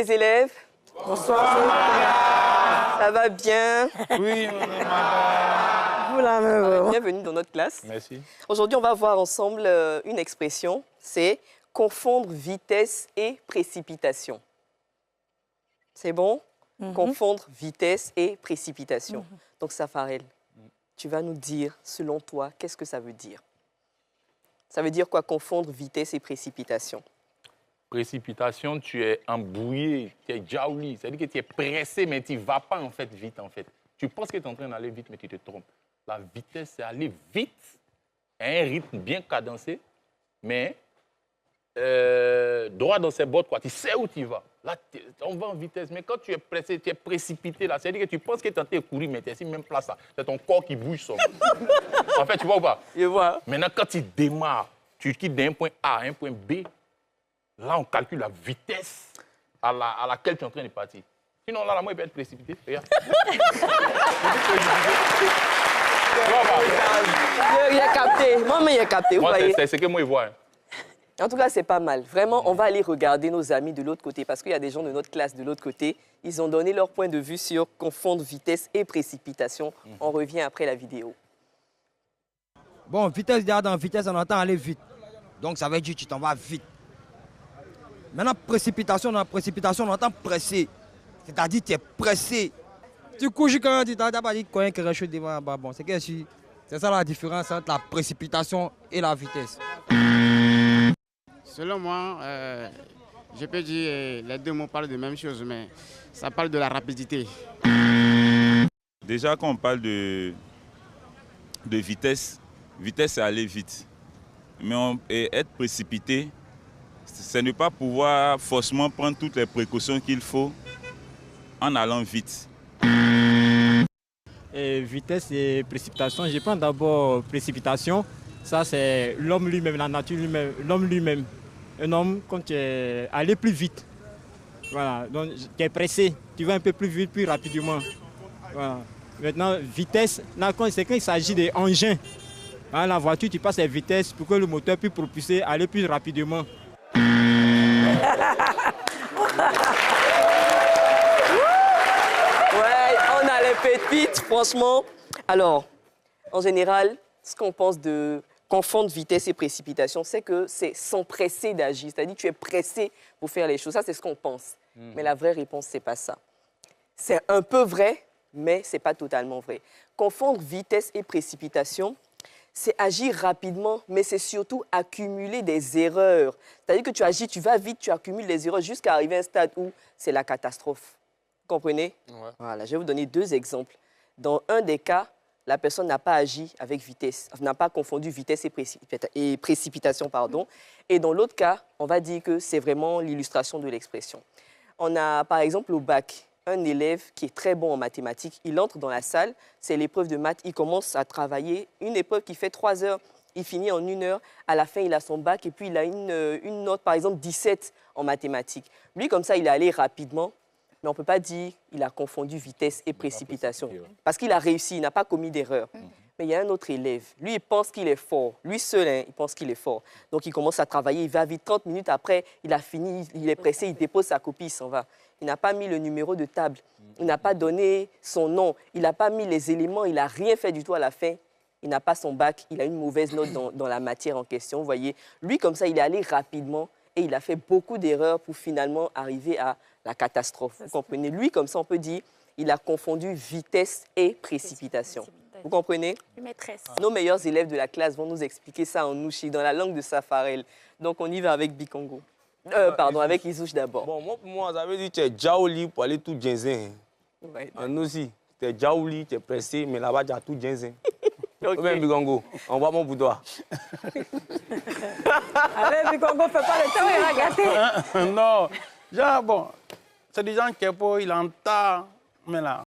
Les élèves, bonsoir. Ça va bien? Oui, madame. Vous la même. Bienvenue dans notre classe. Merci. Aujourd'hui, on va voir ensemble une expression, c'est confondre vitesse et précipitation. C'est bon? Confondre vitesse et précipitation. Donc, Safarel, tu vas nous dire, selon toi, qu'est-ce que ça veut dire? Ça veut dire quoi, confondre vitesse et précipitation? Précipitation, tu es embrouillé, tu es jaouli. C'est-à-dire que tu es pressé, mais tu ne vas pas en fait vite. Tu penses que tu es en train d'aller vite, mais tu te trompes. La vitesse, c'est aller vite, à un rythme bien cadencé, mais droit dans ses bottes, quoi. Tu sais où tu vas. Là, on va en vitesse, mais quand tu es pressé, tu es précipité, là, c'est-à-dire que tu penses que tu es en train de courir, mais tu es ici, même place, là. C'est ton corps qui bouge seulement. En fait, tu vois ou pas? Je vois. Maintenant, quand tu démarres, tu quittes d'un point A à un point B, là, on calcule la vitesse à laquelle tu es en train de partir. Sinon, là, la main peut être précipitée. Regarde. Il a capté. Moi, il a capté. Vous voyez? C'est ce que moi, je vois. Hein. En tout cas, c'est pas mal. Vraiment, on va aller regarder nos amis de l'autre côté parce qu'il y a des gens de notre classe de l'autre côté. Ils ont donné leur point de vue sur confondre vitesse et précipitation. On revient après la vidéo. Bon, vitesse, dans vitesse, on entend aller vite. Donc, ça veut dire que tu t'en vas vite. Maintenant, précipitation, dans la précipitation, on entend pressé. C'est-à-dire que tu es pressé. Tu couches quand tu t'as pas dit qu'il y a quelque chose devant. Bon, c'est ça la différence entre la précipitation et la vitesse. Selon moi, je peux dire les deux mots parlent de la même chose, mais ça parle de la rapidité. Déjà, quand on parle de vitesse, vitesse c'est aller vite. Mais être précipité, c'est ne pas pouvoir forcément prendre toutes les précautions qu'il faut en allant vite. Vitesse et précipitation, je prends d'abord précipitation. Ça, c'est l'homme lui-même, la nature lui-même, l'homme lui-même. Un homme, quand tu es allé plus vite, voilà, donc tu es pressé, tu vas un peu plus vite, plus rapidement. Voilà. Maintenant, vitesse, c'est quand il s'agit d'engins. Hein, la voiture, tu passes à vitesse pour que le moteur puisse propulser, aller plus rapidement. Ouais, on a les pépites, franchement. Alors, en général, ce qu'on pense de confondre vitesse et précipitation, c'est que c'est s'empresser d'agir. C'est-à-dire que tu es pressé pour faire les choses. Ça, c'est ce qu'on pense. Mais la vraie réponse, c'est pas ça. C'est un peu vrai, mais c'est pas totalement vrai. Confondre vitesse et précipitation, c'est agir rapidement, mais c'est surtout accumuler des erreurs. C'est-à-dire que tu agis, tu vas vite, tu accumules des erreurs jusqu'à arriver à un stade où c'est la catastrophe. Vous comprenez? Ouais. Voilà, je vais vous donner deux exemples. Dans un des cas, la personne n'a pas agi avec vitesse, n'a pas confondu vitesse et précipitation, pardon. Et dans l'autre cas, on va dire que c'est vraiment l'illustration de l'expression. On a, par exemple, au bac, un élève qui est très bon en mathématiques, il entre dans la salle, c'est l'épreuve de maths, il commence à travailler, une épreuve qui fait 3 heures, il finit en 1 heure, à la fin il a son bac et puis il a une note, par exemple 17 en mathématiques. Lui, comme ça, il est allé rapidement, mais on ne peut pas dire qu'il a confondu vitesse et précipitation, parce qu'il a réussi, il n'a pas commis d'erreur. Mais il y a un autre élève, lui, il pense qu'il est fort, lui seul, hein, il pense qu'il est fort. Donc il commence à travailler, il va vite, 30 minutes après, il a fini, il est pressé, il dépose sa copie, il s'en va. Il n'a pas mis le numéro de table, il n'a pas donné son nom, il n'a pas mis les éléments, il n'a rien fait du tout à la fin. Il n'a pas son bac, il a une mauvaise note dans la matière en question, vous voyez. Lui, comme ça, il est allé rapidement et il a fait beaucoup d'erreurs pour finalement arriver à la catastrophe. Vous comprenez? Lui, comme ça, on peut dire, il a confondu vitesse et précipitation. Vous comprenez? Maîtresse. Nos meilleurs élèves de la classe vont nous expliquer ça en Nouchi, dans la langue de Safarel. Donc, on y va avec Bikongo. Pardon, avec Isouche d'abord. Bon, moi, ça veut dire que tu es jaouli pour aller tout djinzin. Ouais. En aussi, tu es jaouli, tu es pressé, mais là-bas, tu as tout djinzin. Ok. Même Bikongo, envoie mon boudoir. Allez, Bikongo, fais pas le temps, il va gâter. Non, genre, bon, c'est des gens qui, il entend, mais là,